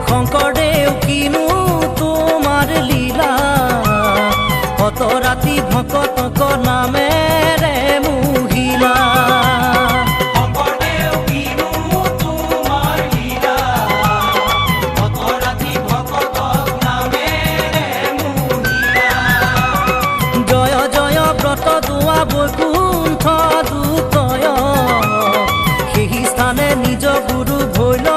শংকৰদেৱ কিনো তোমাৰ লীলা, কত ৰাতি ভকতক নামেৰে মুহিলা। জয় জয় ব্ৰত দোৱা বৈকুণ্ঠ দূতয়, সেই স্থানে নিজ গুৰু ভৈল